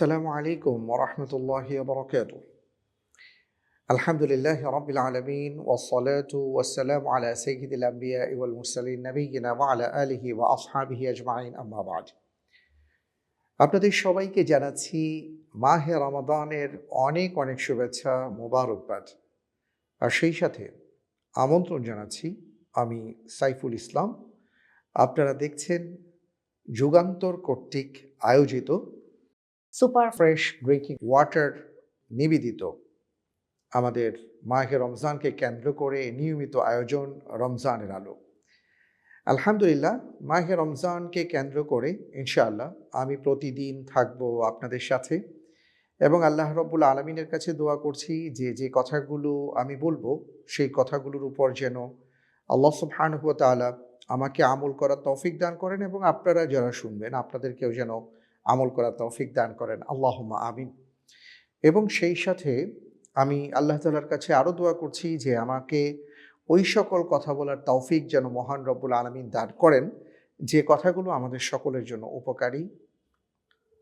আসসালামু আলাইকুম ওয়া রাহমাতুল্লাহি ওয়া বারাকাতুহু। আলহামদুলিল্লাহি রাব্বিল আলামিন ওয়াস সালাতু ওয়াস সালামু আলা সাইয়্যিদিল আমবিয়াই ওয়াল মুরসালিন নাবিয়িনা ওয়া আলা আলিহি ওয়া আসহাবিহি আজমাইন আম্মা বা'দ। আপনাদের সবাইকে জানাচ্ছি মাহে রমাদানের অনেক অনেক শুভেচ্ছা, মোবারকবাদ। আর সেই সাথে আমন্ত্রণ জানাচ্ছি আমি সাইফুল ইসলাম। আপনারা দেখছেন যুগান্তর কর্তৃক আয়োজিত সুপার ফ্রেশ ড্রিংকিং ওয়াটার নিবেদিত আমাদের মাহে রমজানকে কেন্দ্র করে নিয়মিত আয়োজন রমজানের আলো। আলহামদুলিল্লাহ, মাহে রমজানকে কেন্দ্র করে ইনশাআল্লাহ আমি প্রতিদিন থাকবো আপনাদের সাথে এবং আল্লাহ রব্বুল আলমিনের কাছে দোয়া করছি যে কথাগুলো আমি বলবো সেই কথাগুলোর উপর যেন আল্লাহ সুবহানাহু ওয়া তাআলা আমাকে আমল করার তৌফিক দান করেন এবং আপনারা যারা শুনবেন আপনাদেরকেও যেন আমল করার তৌফিক দান করেন, আল্লাহুম্মা আমিন। এবং সেই সাথে আমি আল্লাহ তাআলার কাছে আরও দোয়া করছি যে আমাকে ওই সকল কথা বলার তৌফিক যেন মহান রব্বুল আলামিন দান করেন যে কথাগুলো আমাদের সকলের জন্য উপকারী।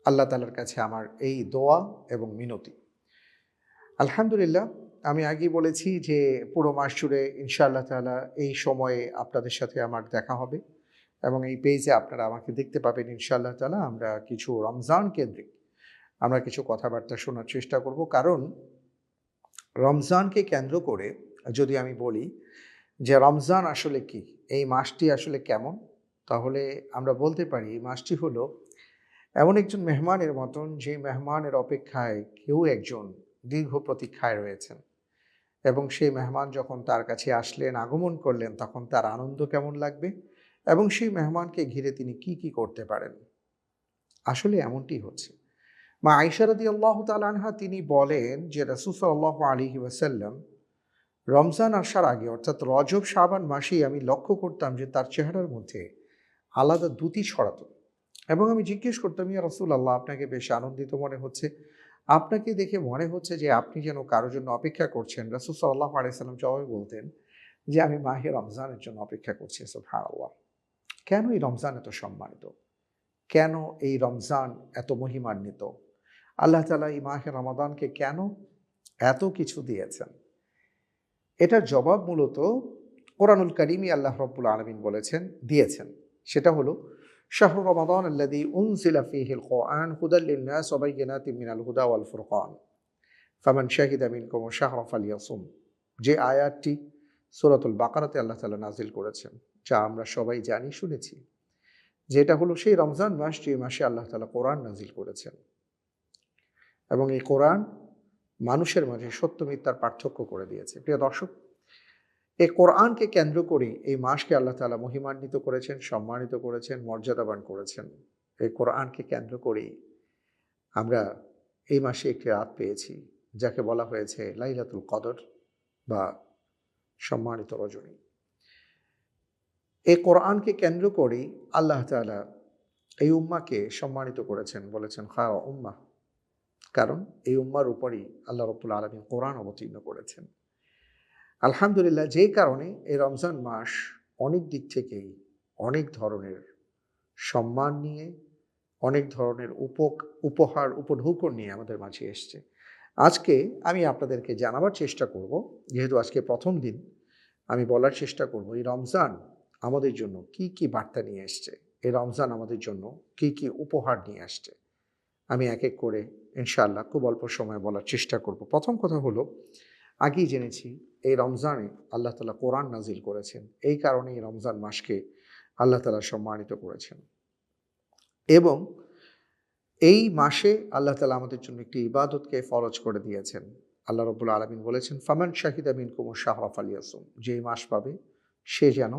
আল্লাহ তাআলার কাছে আমার এই দোয়া এবং মিনতি। আলহামদুলিল্লাহ, আমি আগেই বলেছি যে পুরো মাস জুড়ে ইনশাআল্লাহ তাআলা এই সময়ে আপনাদের সাথে আমার দেখা হবে এবং এই পেজে আপনারা আমাকে দেখতে পাবেন ইনশাআল্লাহ তাআলা। আমরা কিছু রমজান কেন্দ্রিক আমরা কিছু কথাবার্তা শোনার চেষ্টা করব, কারণ রমজানকে কেন্দ্র করে যদি আমি বলি যে রমজান আসলে কি, এই মাসটি আসলে কেমন, তাহলে আমরা বলতে পারি এই মাসটি হলো এমন একজন মেহমানের মতন যে মেহমানের অপেক্ষায় কেউ একজন দীর্ঘ প্রতীক্ষায় রয়েছেন এবং সেই মেহমান যখন তার কাছে আসলেন, আগমন করলেন, তখন তার আনন্দ কেমন লাগবে এবং সেই মেহমানকে ঘিরে তিনি কি করতে পারেন। আসলে এমনটি হচ্ছে। মা আয়েশা রাদিয়াল্লাহু তাআলা আনহা তিনি বলেন যে রাসূল সাল্লাল্লাহু আলাইহি ওয়াসাল্লাম রমজান আসার আগে অর্থাৎ রজব শাবান মাসেই আমি লক্ষ্য করতাম যে তার চেহারার মধ্যে আলাদা দ্যুতি ছড়াতো এবং আমি জিজ্ঞেস করতাম, ইয়া রাসূলাল্লাহ, আপনাকে বেশ আনন্দিত মনে হচ্ছে, আপনাকে দেখে মনে হচ্ছে যে আপনি যেন কারোর জন্য অপেক্ষা করছেন। রাসূল সাল্লাল্লাহু আলাইহি সাল্লাম জবাবে বলতেন যে আমি মাহে রমজানের জন্য অপেক্ষা করছি। সুবহানাল্লাহ। কেন এই রমজান এত সম্মানিত, কেন এই রমজান এত মহিমান্বিত, আল্লাহ তাআলা এই মাহে রমাদানকে কেন এত কিছু দিয়েছেন, এটার জবাব মূলত কোরআনুল কারীমে আল্লাহ রাব্বুল আলামিন দিয়েছেন। সেটা হলো শাহরু রমাদান আল্লাযী উনজিলা ফীহিল কুরআন হুদাল লিন-নাস ওয়া বায়্যিনাতিন মিনাল হুদা ওয়াল ফুরকান ফামান শাহিদা মিনকুমুশ শাহরা ফালইয়াসুম। যে আয়াতটি সূরাতুল বাকারাতে আল্লাহ তাআলা নাজিল করেছেন, যা আমরা সবাই জানি, শুনেছি, যেটা হলো সেই রমজান মাস যে মাসে আল্লাহ তাআলা কোরআন নাজিল করেছেন এবং এই কোরআন মানুষের মাঝে সত্য মিথ্যার পার্থক্য করে দিয়েছে। প্রিয় দর্শক, এই কোরআনকে কেন্দ্র করে এই মাসকে আল্লাহ তাআলা মহিমান্বিত করেছেন, সম্মানিত করেছেন, মর্যাদাবান করেছেন। এই কোরআনকে কেন্দ্র করেই আমরা এই মাসে একটি রাত পেয়েছি যাকে বলা হয়েছে লাইলাতুল কদর বা সম্মানিত রজনী। এই কোরআনকে কেন্দ্র করেই আল্লাহ তাআলা এই উম্মাহকে সম্মানিত করেছেন, বলেছেন খায়রা উম্মাহ, কারণ এই উম্মার উপরই আল্লাহ রাব্বুল আলামিন কোরআন অবতীর্ণ করেছেন। আলহামদুলিল্লাহ, যেই কারণে এই রমজান মাস অনেক দিক থেকেই অনেক ধরনের সম্মান নিয়ে, অনেক ধরনের উপহার উপঢৌকন নিয়ে আমাদের মাঝে এসছে। আজকে আমি আপনাদেরকে জানাবার চেষ্টা করব, যেহেতু আজকে প্রথম দিন, আমি বলার চেষ্টা করব এই রমজান আমাদের জন্য কি বার্তা নিয়ে এসছে, এই রমজান আমাদের জন্য কি উপহার নিয়ে আসছে। আমি এক এক করে ইনশাআল্লাহ খুব অল্প সময় বলার চেষ্টা করব। প্রথম কথা হলো, আগেই জেনেছি এই রমজানে আল্লাহ তাআলা কোরআন নাজিল করেছেন, এই কারণে এই রমজান মাসকে আল্লাহ তাআলা সম্মানিত করেছেন এবং এই মাসে আল্লাহ তাআলা আমাদের জন্য একটি ইবাদতকে ফরজ করে দিয়েছেন। আল্লাহ রাব্বুল আলামিন বলেছেন, ফামান শাহিদা মিনকুমুশ শাহরা ফালইয়াসুম, যে মাস পাবে সে যেন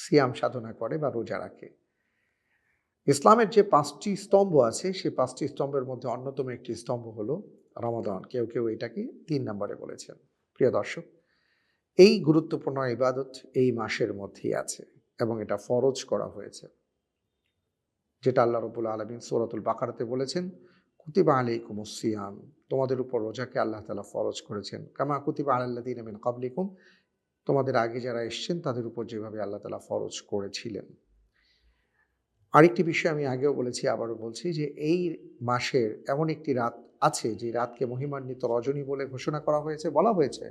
সিয়াম সাধনা করে বা রোজা রাখে। ইসলামের যে ৫টি স্তম্ভ আছে সেই ৫টি স্তম্ভের মধ্যে অন্যতম একটি স্তম্ভ হলো রমাদান। কেউ এটাকে ৩ নম্বরে বলেছেন। প্রিয় দর্শক, এই গুরুত্বপূর্ণ ইবাদত এই মাসের মধ্যেই আছে এবং এটা ফরজ করা হয়েছে, যেটা আল্লাহ রাব্বুল আলামিন সূরাতুল বাকারাতে বলেছেন, কুতিবা আলাইকুমুস সিয়াম, তোমাদের উপর রোজাকে আল্লাহ তাআলা ফরজ করেছেন, কামা কুতিবা আলাল্লাযীনা মিন ক্বাবলিকুম, তোমাদের আগে যারা এসেছেন তাদের উপর যেভাবে আল্লাহ তাআলা ফরজ করেছিলেন। আরেকটি বিষয় আমি আগেও বলেছি, আবারও বলছি যে এই মাসের এমন একটি রাত আছে যে রাতকে মহিমান্বিত রজনী বলে ঘোষণা করা হয়েছে, বলা হয়েছে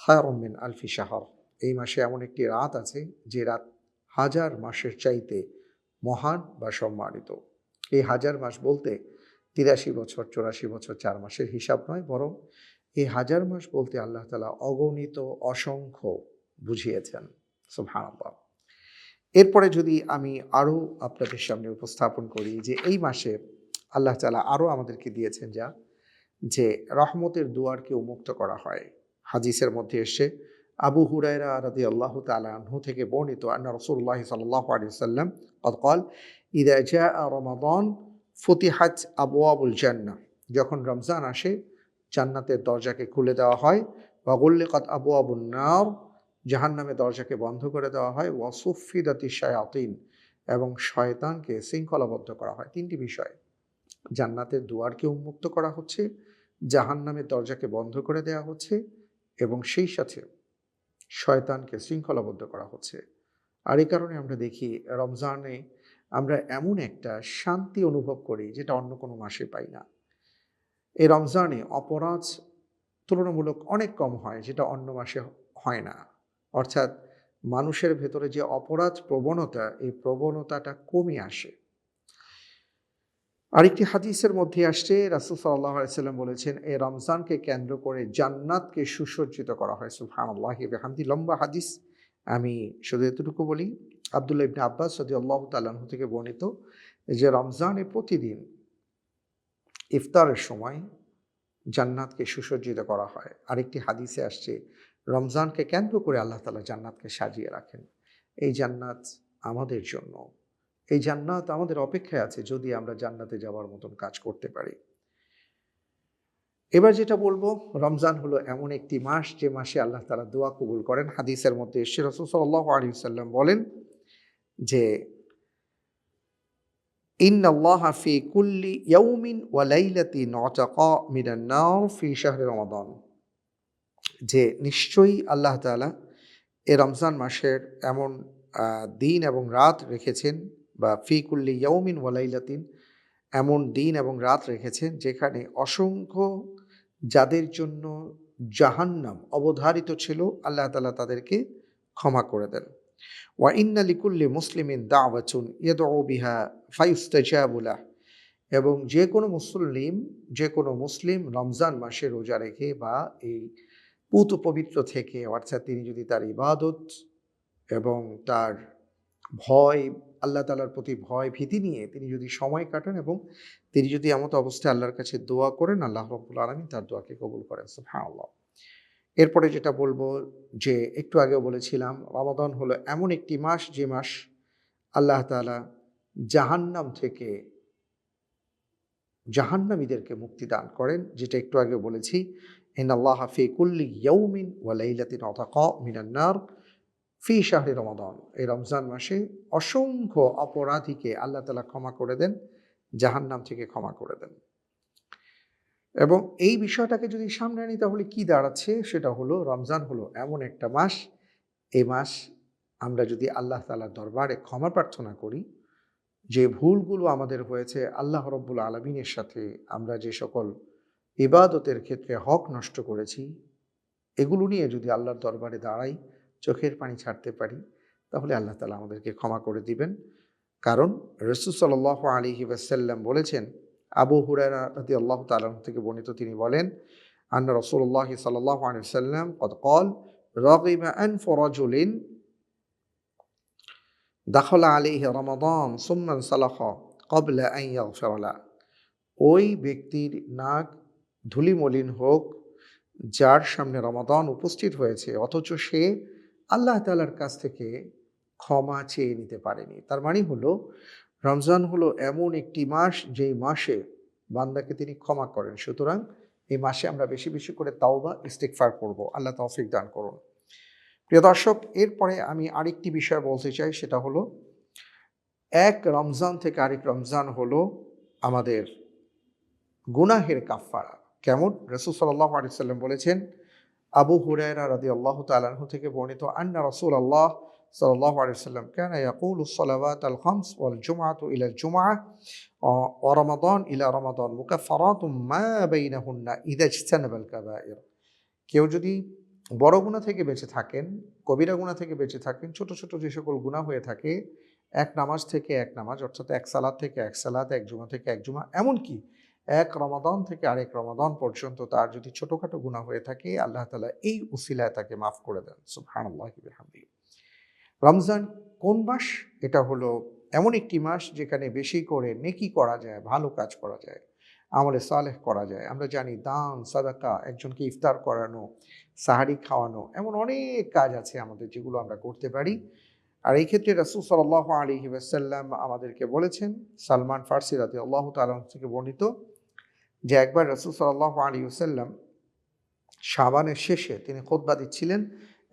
খায়রুম মিন আলফি শাহর। এই মাসে এমন একটি রাত আছে যে রাত হাজার মাসের চাইতে মহান বা সম্মানিত। এই হাজার মাস বলতে ৮৩ বছর, ৮৪ বছর ৪ মাসের হিসাব নয়, বরং এই হাজার মাস বলতে আল্লাহ তাআলা অগণিত অসংখ্য বুঝিয়েছেন। সুবহানাল্লাহ। এরপরে যদি আমি আরও আপনাদের সামনে উপস্থাপন করি যে এই মাসে আল্লাহ তাআলা আরও আমাদেরকে দিয়েছেন যে রহমতের দুয়ারকে উন্মুক্ত করা হয়। হাদিসের মধ্যে এসছে, আবু হুরায়রা রাদিয়াল্লাহু তাআলা আনহু থেকে বর্ণিত, আন্না রাসূলুল্লাহ সাল্লাল্লাহু আলাইহি ওয়াসাল্লাম ক্বাদ ক্বাল, ইযা জাআ রমাদান ফুতিহাত আবওয়াবুল জান্নাহ। যখন রমজান আসে জান্নাতের দরজাকে খুলে দেওয়া হয়। ওয়া গুল্লিকাত আবওয়াবুন নার, জাহান্নামের দরজাকে বন্ধ করে দেওয়া হয়। ওয়া সুফফিদাতিশ শায়াতিন, এবং শয়তানকে শৃঙ্খলাবদ্ধ করা হয়। তিনটি বিষয়, জান্নাতের দুয়ারকে উন্মুক্ত করা হচ্ছে, জাহান্নামের দরজাকে বন্ধ করে দেওয়া হচ্ছে, এবং সেই সাথে শয়তানকে শৃঙ্খলাবদ্ধ করা হচ্ছে। আর এই কারণে আমরা দেখি রমজানে আমরা এমন একটা শান্তি অনুভব করি যেটা অন্য কোনো মাসে পাই না। এই রমজানে অপরাধ তুলনামূলক অনেক কম হয়, যেটা অন্য মাসে হয় না। অর্থাৎ মানুষের ভেতরে যে অপরাধ প্রবণতা, এই প্রবণতাটা কমে আসে। আরেকটি হাদিসের মধ্যে আসছে, রাসূল সাল্লাল্লাহু আলাইহি ওয়াসাল্লাম বলেছেন, এই রমজানকে কেন্দ্র করে জান্নাতকে সুসজ্জিত করা হয়। সুবহানাল্লাহি ওয়া বিহামদিহি। লম্বা হাদিস, আমি শুধু এতটুকু বলি। আব্দুল্লাহ ইবনে আব্বাস রাদিয়াল্লাহু তাআলা আনহু থেকে বর্ণিত যে রমজানে প্রতিদিন ইফতারের সময় জান্নাতকে সুসজ্জিত করা হয়। আরেকটি হাদিসে আসছে, রমজানকে কেন্দ্র করে আল্লাহ তাআলা জান্নাতকে সাজিয়ে রাখেন। এই জান্নাত আমাদের জন্য, এই জান্নাত আমাদের অপেক্ষায় আছে যদি আমরা জান্নাতে যাওয়ার মতন কাজ করতে পারি। এবার যেটা বলবো, রমজান হলো এমন একটি মাস যে মাসে আল্লাহ তাআলা দোয়া কবুল করেন। হাদিসের মধ্যে এসছে, রাসূল সাল্লাল্লাহু আলাইহি ওয়াসাল্লাম বলেন যে ইন্নাল্লাহা ফি কুল্লি ইয়াউমিন ওয়া লাইলাতিন উতাকা মিনান নার ফি শাহরি রমাদান, যে নিশ্চয়ই আল্লাহ তাআলা এ রমজান মাসের এমন দিন এবং রাত রেখেছেন, বা ফি কুল্লি ইয়াউমিন ওয়া লাইলাতিন, এমন দিন এবং রাত রেখেছেন যেখানে অসংখ্য যাদের জন্য জাহান্নাম অবধারিত ছিল আল্লাহ তাআলা তাদেরকে ক্ষমা করে দেন। ওয়া ইন্না লিকুল্লি মুসলিমিন দাওয়াতুন ইয়াদউ বিহা ফায়ুস্তাজাবু লাহ, এবং যে কোনো মুসলিম রমজান মাসে রোজা রেখে বা এই পুত পবিত্র থেকে, অর্থাৎ তিনি যদি তার ইবাদত এবং তার ভয়, আল্লাহ তাআলার প্রতি ভয় ভীতি নিয়ে তিনি যদি সময় কাটান এবং তিনি যদি এমত অবস্থায় আল্লাহর কাছে দোয়া করেন, আল্লাহ রাব্বুল আলামিন তার দোয়াকে কবুল করেন। সুবহানাল্লাহ। এরপরে যেটা বলবো, যে একটু আগেও বলেছিলাম, রমাদান হলো এমন একটি মাস যে মাস আল্লাহ তাআলা জাহান্নাম থেকে জাহান্নামীদেরকে মুক্তি দান করেন, যেটা একটু আগে বলেছি, ইন্নাল্লাহা ফি কুল্লি ইয়াউমিন ওয়া লাইলাতিন উতাকা মিনান নার ফি শাহরি রমাদান। এই রমজান মাসে অসংখ্য অপরাধীকে আল্লাহ তাআলা ক্ষমা করে দেন, জাহান্নাম থেকে ক্ষমা করে দেন। এবং এই বিষয়টাকে যদি সামনে আনি তাহলে কি দাঁড়াচ্ছে, সেটা হলো রমজান হলো এমন একটা মাস, এই মাস আমরা যদি আল্লাহ তাআলার দরবারে ক্ষমা প্রার্থনা করি, যে ভুলগুলো আমাদের হয়েছে, আল্লাহ রাব্বুল আলামিনের সাথে আমরা যে সকল ইবাদতের ক্ষেত্রে হক নষ্ট করেছি, এগুলো নিয়ে যদি আল্লাহর দরবারে দাঁড়াই, চোখের পানি ছাড়তে পারি, তাহলে আল্লাহ তাআলা আমাদেরকে ক্ষমা করে দিবেন। কারণ রাসূল সাল্লাল্লাহু আলাইহি ওয়াসাল্লাম বলেছেন, আবু হুরায়রা রাদিয়াল্লাহু তাআলা আনহু থেকে বর্ণিত, তিনি বলেন, আন্না রাসূলুল্লাহ সাল্লাল্লাহু আলাইহি ওয়াসাল্লাম ক্বাদ ক্বাল, রাগিবা আনফু রাজুলিন দাখালা আলাইহি রমাদান সুম্মা ইনসালাখা ক্বাবলা আন ইয়াগফিরা লাহু। ওই ব্যক্তির নাক ধূলিমলিন হোক যার সামনে রমাদান উপস্থিত হয়েছে, অথচ সে আল্লাহ তাআলার কাছ থেকে ক্ষমা চেয়ে নিতে পারেনি। তার মানে হলো, রমজান হলো এমন একটি মাস যেই মাসে বান্দাকে তিনি ক্ষমা করেন। সুতরাং এই মাসে আমরা বেশি বেশি করে তাওবা ইস্তিগফার করব। আল্লাহ তৌফিক দান করুন। প্রিয় দর্শক, এরপরে আমি আরেকটি বিষয় বলতে চাই, সেটা হলো এক রমজান থেকে আরেক রমজান হলো আমাদের গুনাহের কাফফারা। কেমন? রাসূল সাল্লাল্লাহু আলাইহি ওয়াসাল্লাম বলেছেন, আবু হুরায়রা রাদিয়াল্লাহু তাআলা আনহু থেকে বর্ণিত, আন্না রাসূলুল্লাহ সাল্লাল্লাহু আলাইহি ওয়াসাল্লাম কানা ইয়াকুলু الصلوات الخمس والجمعة إلى الجمعة ورمضان إلى رمضان مكفرات ما بينهن إذا اجتنب الكبائر। কেউ যদি বড় গুনাহ থেকে বেঁচে থাকেন, কবিরা গুনাহ থেকে বেঁচে থাকেন, ছোট ছোট যে সকল গুনাহ হয়ে থাকে, এক নামাজ থেকে এক নামাজ, অর্থাৎ এক সালাত থেকে এক সালাত, এক জুমা থেকে এক জুমা, এমনকি এক রমাদান থেকে আরেক রমাদান পর্যন্ত তার যদি ছোটখাটো গুনাহ হয়ে থাকে, আল্লাহ তাআলা এই উসিলায় তাকে মাফ করে দেন। সুবহানাল্লাহি ওয়া বিহামদিহি। রমজান কোন মাস? এটা হলো এমন একটি মাস যেখানে বেশি করে নেকি করা যায়, ভালো কাজ করা যায়, আমলে সালেহ করা যায়। আমরা জানি দান, সাদাকা, একজনকে ইফতার করানো, সাহারি খাওয়ানো, এমন অনেক কাজ আছে আমাদের যেগুলো আমরা করতে পারি। আর এই ক্ষেত্রে রাসূল সাল্লাল্লাহু আলাইহি ওয়াসাল্লাম আমাদেরকে বলেছেন, সালমান ফারসি রাদিয়াল্লাহু তাআলা আনহু থেকে বর্ণিত, যে একবার রাসূল সাল্লাল্লাহু আলাইহি ওয়াসাল্লাম শাবানের শেষে তিনি খুতবা দিচ্ছিলেন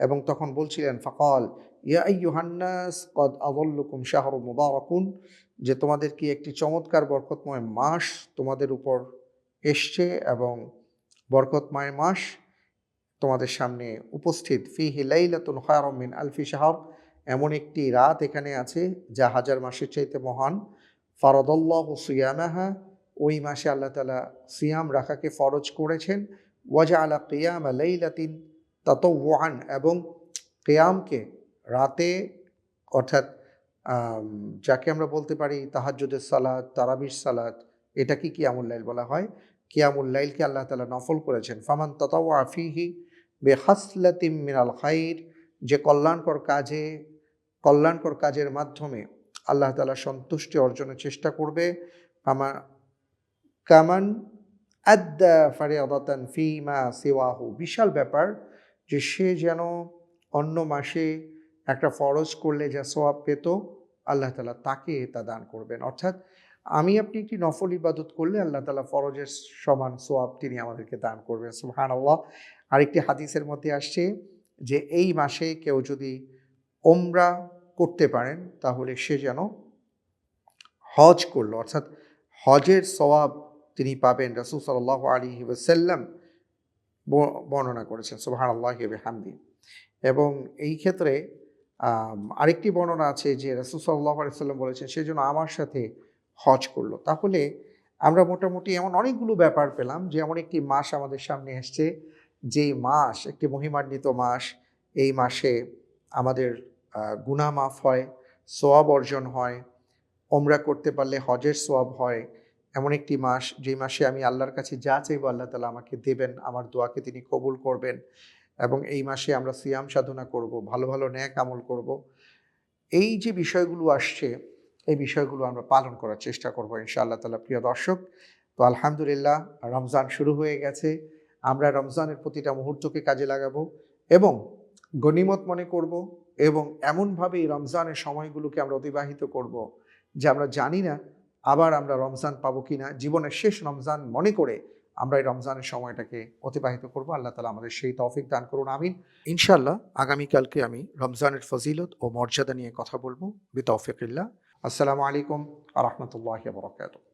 এবং তখন বলছিলেন, ফাকাল ইয়া আইয়ুহান নাস ক্বাদ আযাল্লুকুম শাহরুন মুবারাকুন, যে তোমাদের কি একটি চমৎকার বরকতময় মাস তোমাদের উপর এসছে এবং বরকতময় মাস তোমাদের সামনে উপস্থিত। ফিহি লাইলাতুন খায়রুম মিন আলফি শাহর, এমন একটি রাত এখানে আছে যা হাজার মাসের চাইতে মহান। ফারাদাল্লাহু সিয়ামাহা, ওই মাসে আল্লাহ তাআলা সিয়াম রাখাকে ফরজ করেছেন। ওয়াজআলা কিয়ামা লাইলাতিন তাতাওয়ুআন, এবং কিয়ামকে রাতে, অর্থাৎ যাকে আমরা বলতে পারি তাহাজ্জুদের সালাত, তারাবির সালাত, এটা কি কিয়ামুল লাইল বলা হয়। কিয়ামুল লাইলকে আল্লাহ তাআলা নফল করেছেন। ফামান তাতাওয়া ফিহি বিহাসলাতিম মিনাল খাইর, যে কল্যাণকর কাজের মাধ্যমে আল্লাহ তাআলা সন্তুষ্টি অর্জনের চেষ্টা করবে। কামান আদ্দা ফারিয়াদাতান ফিমা সিওয়াহু, বিশাল ব্যাপার যে সে যেন অন্য মাসে একটা ফরজ করলে যা সওয়াব পেত, আল্লাহ তাআলা তাকে তা দান করবেন। অর্থাৎ আমি আপনি একটি নফল ইবাদত করলে আল্লাহ তাআলা ফরজের সমান সওয়াব তিনি আমাদেরকে দান করবেন। সুবহানাল্লাহ। আরেকটি হাদিসের মধ্যে আসছে যে এই মাসে কেউ যদি ওমরা করতে পারেন তাহলে সে যেন হজ করলো, অর্থাৎ হজের সওয়াব তিনি পাবেন। রাসূল সাল্লাল্লাহু আলাইহি ওয়াসাল্লাম বর্ণনা করেছেন। সুবহানাল্লাহি ওয়া বিহামদিহি। এবং এই ক্ষেত্রে আরেকটি বর্ণনা আছে যে রাসূল সাল্লাল্লাহু আলাইহি ওয়াসাল্লাম বলেছেন সে যেন আমার সাথে হজ করলো। তাহলে আমরা মোটামুটি এমন অনেকগুলো ব্যাপার পেলাম যে এমন একটি মাস আমাদের সামনে এসছে, যেই মাস একটি মহিমান্বিত মাস। এই মাসে আমাদের গুনাহ মাফ হয়, সওয়াব অর্জন হয়, ওমরা করতে পারলে হজের সওয়াব হয়। এমন একটি মাস যেই মাসে আমি আল্লাহর কাছে যা চাইবো আল্লাহ তাআলা আমাকে দেবেন, আমার দোয়াকে তিনি কবুল করবেন। এবং এই মাসে আমরা সিয়াম সাধনা করব, ভালো ভালো নেক আমল করব। এই যে বিষয়গুলো আসছে, এই বিষয়গুলো আমরা পালন করার চেষ্টা করব ইনশাআল্লাহ তাআলা। প্রিয় দর্শক, তো আলহামদুলিল্লাহ রমজান শুরু হয়ে গেছে। আমরা রমজানের প্রতিটা মুহূর্তকে কাজে লাগাবো এবং গনিমত মনে করব, এবং এমনভাবে এই রমজানের সময়গুলোকে আমরা অতিবাহিত করব যে আমরা জানি না আবার আমরা রমজান পাবো কিনা। জীবনের শেষ রমজান মনে করে আমরা এই রমজানের সময়টাকে অতিবাহিত করব। আল্লাহ তাআলা আমাদের সেই তৌফিক দান করুন, আমিন। ইনশাআল্লাহ আগামীকালকে আমি রমজানের ফজিলত ও মর্যাদা নিয়ে কথা বলবো বিতৌফিকিল্লাহ। আসসালামু আলাইকুম ওয়া রাহমাতুল্লাহি ওয়া বারাকাতুহু।